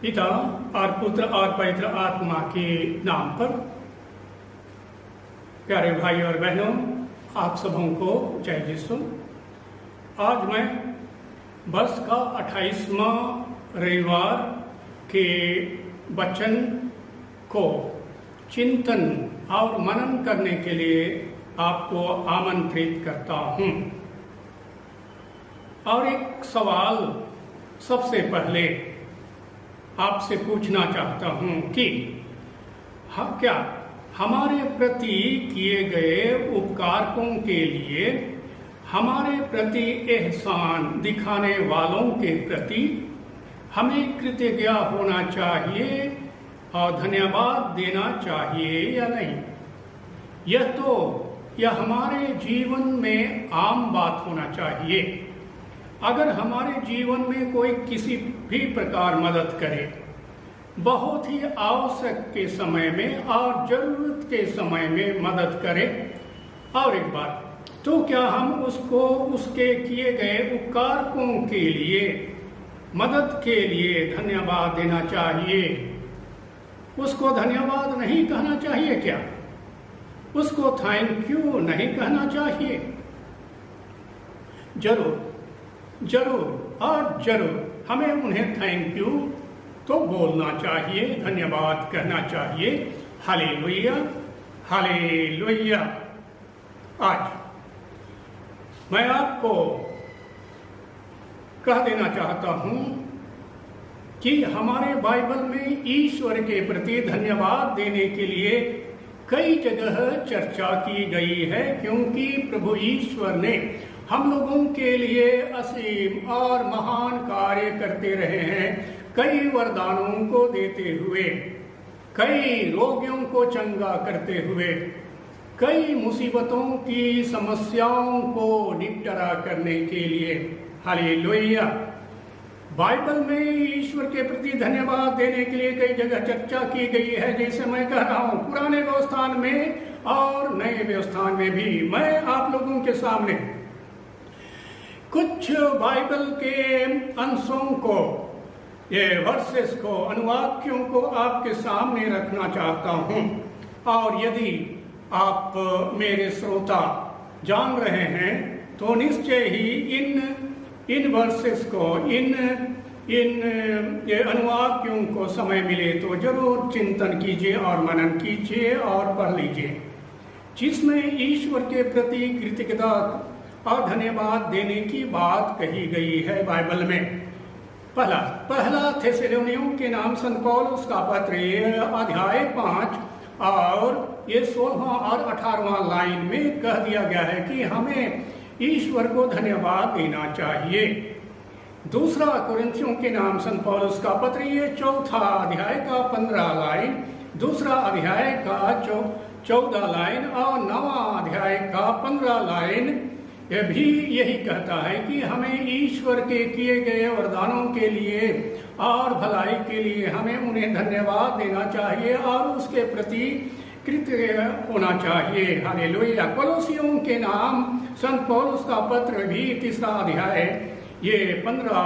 पिता और पुत्र और पवित्र आत्मा के नाम पर। प्यारे भाई और बहनों, आप सबों को जय यीशु। आज मैं वर्ष का 28वां रविवार के वचन को चिंतन और मनन करने के लिए आपको आमंत्रित करता हूँ। और एक सवाल सबसे पहले आपसे पूछना चाहता हूँ कि क्या हमारे प्रति किए गए उपकारों के लिए हमारे प्रति एहसान दिखाने वालों के प्रति हमें कृतज्ञ होना चाहिए और धन्यवाद देना चाहिए या नहीं? यह हमारे जीवन में आम बात होना चाहिए। अगर हमारे जीवन में कोई किसी भी प्रकार मदद करे, बहुत ही आवश्यक के समय में और जरूरत के समय में मदद करे, और एक बार तो क्या हम उसको उसके किए गए उपकारों के लिए, मदद के लिए धन्यवाद देना चाहिए? उसको धन्यवाद नहीं कहना चाहिए क्या? उसको थैंक यू नहीं कहना चाहिए? जरूर और जरूर हमें उन्हें थैंक यू तो बोलना चाहिए, धन्यवाद कहना चाहिए। Hallelujah, hallelujah. आज मैं आपको कह देना चाहता हूं कि हमारे बाइबल में ईश्वर के प्रति धन्यवाद देने के लिए कई जगह चर्चा की गई है, क्योंकि प्रभु ईश्वर ने हम लोगों के लिए असीम और महान कार्य करते रहे हैं। कई वरदानों को देते हुए, कई रोगियों को चंगा करते हुए, कई मुसीबतों की समस्याओं को निपटारा करने के लिए। हालेलुया। बाइबल में ईश्वर के प्रति धन्यवाद देने के लिए कई जगह चर्चा की गई है। जैसे मैं कह रहा हूँ, पुराने व्यवस्थान में और नए व्यवस्थान में भी मैं आप लोगों के सामने कुछ बाइबल के अंशों को, ये वर्सेस को, अनुवाक्यों को आपके सामने रखना चाहता हूँ। और यदि आप मेरे श्रोता जान रहे हैं तो निश्चय ही इन वर्सेस को, इन ये अनुवाक्यों को समय मिले तो जरूर चिंतन कीजिए और मनन कीजिए और पढ़ लीजिए, जिसमें ईश्वर के प्रति कृतज्ञता और धन्यवाद देने की बात कही गई है बाइबल में। पहला थेसलोनियों के नाम संत पौलुस का पत्र, अध्याय 5 और ये 16वां और 18वां लाइन में कह दिया गया है कि हमें ईश्वर को धन्यवाद देना चाहिए। दूसरा कुरिन्थियों के नाम संत पौलुस का पत्र, ये 4था अध्याय का 15 लाइन, दूसरा अध्याय का 14 लाइन और 9वां अध्याय का 15 लाइन यह भी यही कहता है कि हमें ईश्वर के किए गए वरदानों के लिए और भलाई के लिए हमें उन्हें धन्यवाद देना चाहिए और उसके प्रति कृतज्ञ होना चाहिए। हालेलुया। कोलोसियों के नाम संत पौलुस का पत्र भी 3रा अध्याय, ये 15,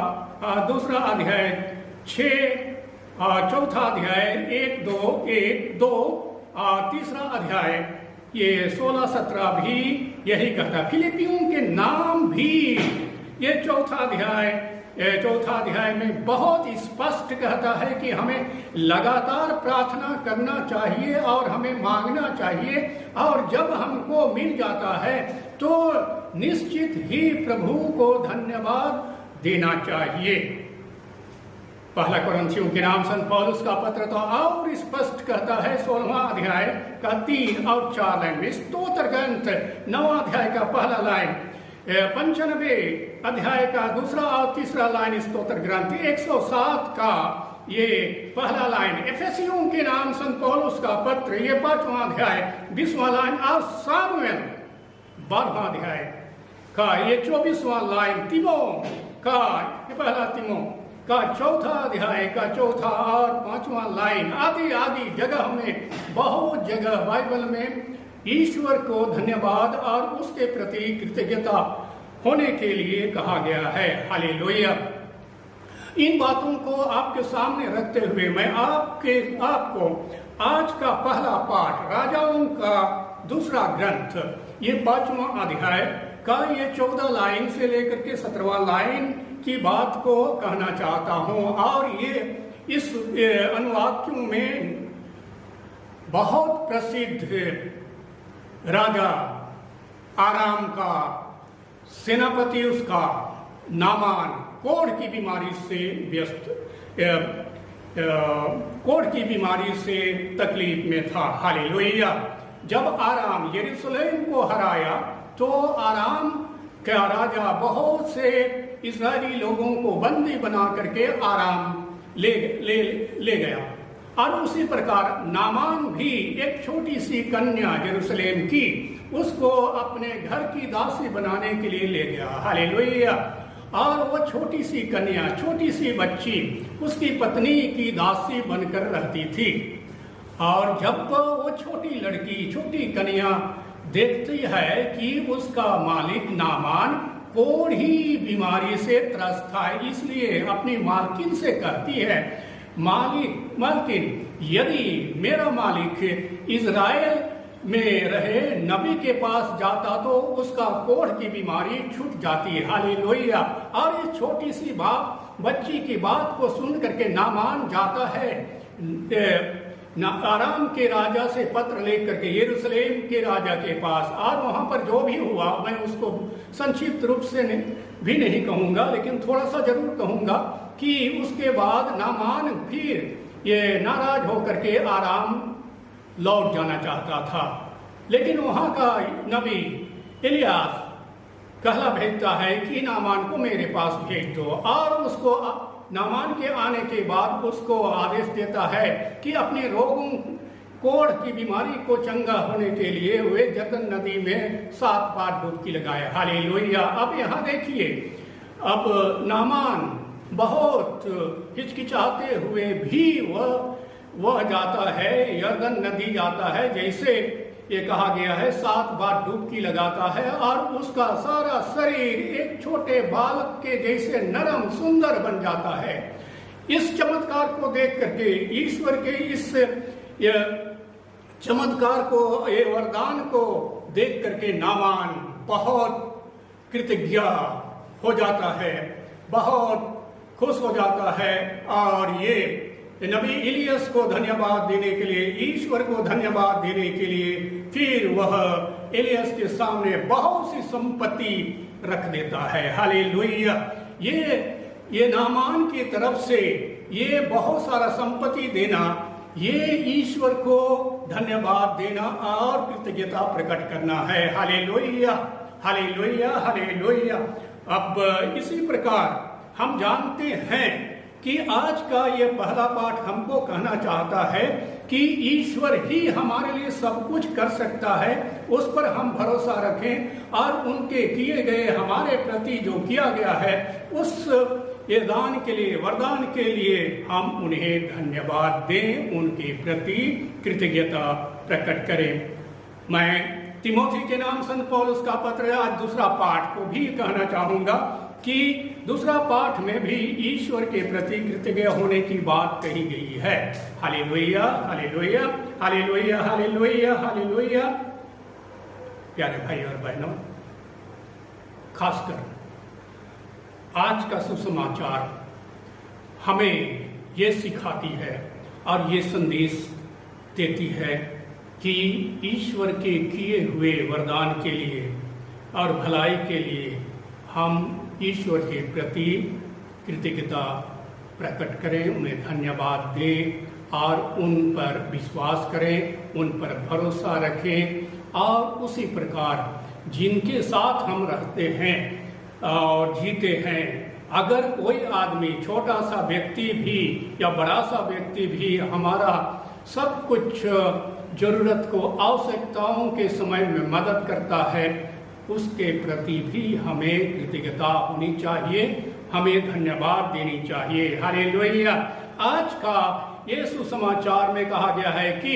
दूसरा अध्याय 6, 4था अध्याय 1-2 और 3रा अध्याय ये 16-17 भी यही कहता है। फिलिपियों के नाम भी ये 4था अध्याय में बहुत स्पष्ट कहता है कि हमें लगातार प्रार्थना करना चाहिए और हमें मांगना चाहिए, और जब हमको मिल जाता है तो निश्चित ही प्रभु को धन्यवाद देना चाहिए। पहला कुरिन्थियों के नाम संत पौलुस का पत्र तो और स्पष्ट कहता है 16वां अध्याय का 3 और 4 लाइन में, स्तोत्र ग्रंथ 9वां अध्याय का पहला लाइन, 95 अध्याय का 2रा और 3रा लाइन स्तोत्र ग्रंथ, 107 का ये पहला लाइन, एफेसियों के नाम संत पौलुस का पत्र, ये 5वां अध्याय 20वां लाइन, और सामुएल 12वां अध्याय का ये 24वां लाइन, तिमो का ये पहला तिमो का 4था अध्याय का 4था और 5वां लाइन, आदि जगह में, बहुत जगह बाइबल में ईश्वर को धन्यवाद और उसके प्रति कृतज्ञता होने के लिए कहा गया है। हालेलुया। इन बातों को आपके सामने रखते हुए मैं आपको आज का पहला पाठ राजाओं का दूसरा ग्रंथ, ये 5वां अध्याय का ये 14 लाइन से लेकर के 17वां लाइन की बात को कहना चाहता हूं। और ये इस अनुवाक्यों में बहुत प्रसिद्ध राजा आराम का सेनापति, उसका नामान कोढ़ की बीमारी से कोढ़ की बीमारी से तकलीफ में था। हालेलुया। जब आराम यरूशलेम को हराया तो आराम का राजा बहुत से इस्राएली लोगों को बंदी बना करके आराम ले गया। और उसी प्रकार नामान भी एक छोटी सी कन्या यरूशलेम की, उसको अपने घर की दासी बनाने के लिए ले गया। हालेलुया। और वो छोटी सी कन्या, छोटी सी बच्ची उसकी पत्नी की दासी बनकर रहती थी। और जब वो छोटी लड़की, छोटी कन्या देखती है कि उसका मालिक नामान कोढ़ी बीमारी से त्रस्त था, इसलिए अपनी मालकिन से कहती है, मालकिन यदि मेरा मालिक इज़राइल में रहे नबी के पास जाता तो उसका कोढ़ की बीमारी छूट जाती। हालेलुया। और इस छोटी सी बच्ची की बात को सुन करके नामान जाता है आराम के राजा से पत्र लेकर के यरूशलेम के राजा के पास। और वहां पर जो भी हुआ मैं उसको संक्षिप्त रूप से भी नहीं कहूंगा, लेकिन थोड़ा सा जरूर कहूंगा कि उसके बाद नामान फिर ये नाराज होकर के आराम लौट जाना चाहता था। लेकिन वहां का नबी इलियास कहला भेजता है कि नामान को मेरे पास भेज दो। और उसको नामान के आने के बाद उसको आदेश देता है कि अपने रोगों, कोढ़ की बीमारी को चंगा होने के लिए वे जर्दन नदी में 7 बार डुबकी लगाए। हालेलुया। अब यहाँ देखिए, अब नामान बहुत हिचकिचाते हुए भी वह जाता है, यर्दन नदी जाता है, जैसे ये कहा गया है 7 बार डुबकी लगाता है। और उसका सारा शरीर एक छोटे बालक के जैसे नरम सुंदर बन जाता है। इस चमत्कार को देख करके, ईश्वर के इस चमत्कार को, ये वरदान को देख करके नामान बहुत कृतज्ञ हो जाता है, बहुत खुश हो जाता है। और ये नबी इलियास को धन्यवाद देने के लिए, ईश्वर को धन्यवाद देने के लिए फिर वह इलियास के सामने बहुत सी संपत्ति रख देता है। हालेलुया। ये नामान की तरफ से ये बहुत सारा संपत्ति देना, ये ईश्वर को धन्यवाद देना और कृतज्ञता प्रकट करना है। Hallelujah, hallelujah, hallelujah. अब इसी प्रकार हम जानते हैं कि आज का ये पहला पाठ हमको कहना चाहता है कि ईश्वर ही हमारे लिए सब कुछ कर सकता है, उस पर हम भरोसा रखें और उनके किए गए हमारे प्रति जो किया गया है उस ये दान के लिए, वरदान के लिए हम उन्हें धन्यवाद दें, उनके प्रति कृतज्ञता प्रकट करें। मैं तिमोथी के नाम संत पौलुस का पत्र आज दूसरा पाठ को भी कहना चाहूंगा कि दूसरा पाठ में भी ईश्वर के प्रति कृतज्ञ होने की बात कही गई है। Hallelujah, hallelujah, hallelujah, hallelujah, hallelujah. प्यारे भाई और बहनों, खासकर आज का सुसमाचार हमें ये सिखाती है और ये संदेश देती है कि ईश्वर के किए हुए वरदान के लिए और भलाई के लिए हम ईश्वर के प्रति कृतज्ञता प्रकट करें, उन्हें धन्यवाद दें और उन पर विश्वास करें, उन पर भरोसा रखें। और उसी प्रकार जिनके साथ हम रहते हैं और जीते हैं, अगर कोई आदमी, छोटा सा व्यक्ति भी या बड़ा सा व्यक्ति भी हमारा सब कुछ जरूरत को, आवश्यकताओं के समय में मदद करता है, उसके प्रति भी हमें कृतज्ञता होनी चाहिए, हमें धन्यवाद देनी चाहिए। हालेलुया। आज का ये सुसमाचार में कहा गया है कि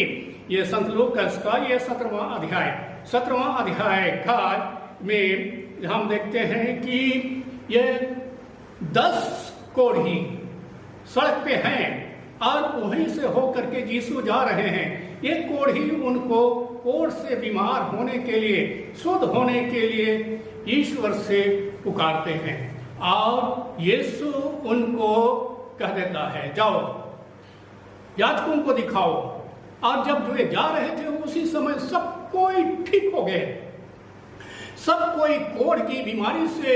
ये संत लूकास का ये 17वां अध्याय का में हम देखते हैं कि ये 10 कोढ़ी सड़क पे हैं और वहीं से होकर के यीशु जा रहे हैं। ये कोढ़ी उनको कोढ़ से बीमार होने के लिए, शुद्ध होने के लिए ईश्वर से पुकारते हैं और यीशु उनको कह देता है जाओ याजकों को दिखाओ। और जब वे जा रहे थे उसी समय सब कोई ठीक हो गए, सब कोई कोढ़ की बीमारी से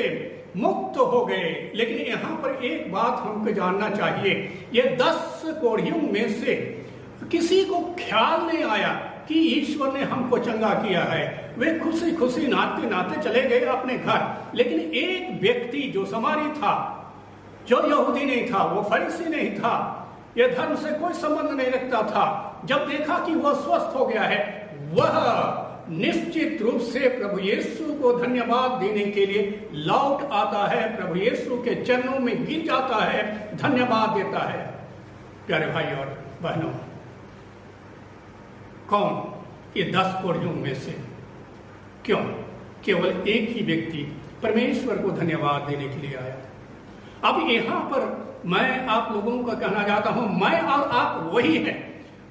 मुक्त हो गए। लेकिन यहाँ पर एक बात हमको जानना चाहिए, ये 10 कोढ़ियों में से किसी को ख्याल नहीं आया कि ईश्वर ने हमको चंगा किया है। वे खुशी खुशी नाचते नाचते चले गए अपने घर। लेकिन एक व्यक्ति जो समारी था, जो यहूदी नहीं था, वो फरीसी नहीं था, ये धर्म से कोई संबंध नहीं रखता था, जब देखा कि वह स्वस्थ हो गया है, वह निश्चित रूप से प्रभु यीशु को धन्यवाद देने के लिए लौट आता है, प्रभु यीशु के चरणों में गिर जाता है, धन्यवाद देता है। प्यारे भाई और बहनों, कौन? ये 10 कोढ़ियों में से क्यों केवल एक ही व्यक्ति परमेश्वर को धन्यवाद देने के लिए आया। अब यहाँ पर मैं आप लोगों का कहना चाहता हूं, मैं और आप वही हैं।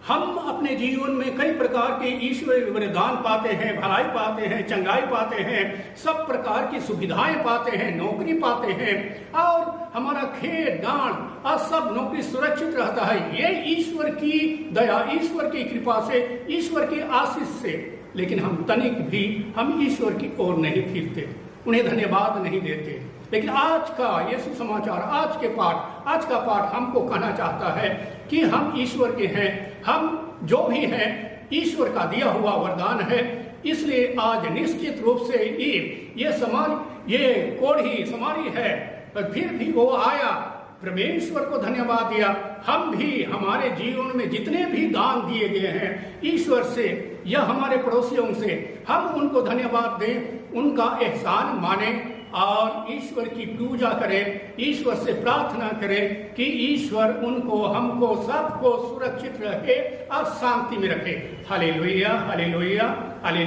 हम अपने जीवन में कई प्रकार के ईश्वरीय वरदान पाते हैं, भलाई पाते हैं, चंगाई पाते हैं, सब प्रकार की सुविधाएं पाते हैं, नौकरी पाते हैं और हमारा खेत दान और सब नौकरी सुरक्षित रहता है। ये ईश्वर की दया, ईश्वर की कृपा से, ईश्वर की आशीष से। लेकिन हम तनिक भी हम ईश्वर की ओर नहीं फिरते, उन्हें धन्यवाद नहीं देते। लेकिन आज का ये सुसमाचार, आज का पाठ हमको कहना चाहता है कि हम ईश्वर के हैं, हम जो भी हैं ईश्वर का दिया हुआ वरदान है। इसलिए आज निश्चित रूप से ये कोढ़ी समारी है, पर फिर भी वो आया, परमेश्वर को धन्यवाद दिया। हम भी हमारे जीवन में जितने भी दान दिए गए हैं ईश्वर से या हमारे पड़ोसियों से, हम उनको धन्यवाद दें, उनका एहसान माने और ईश्वर की पूजा करें, ईश्वर से प्रार्थना करें कि ईश्वर उनको, हमको, सबको सुरक्षित रखे और शांति में रखे। Hallelujah, hallelujah, hallelujah.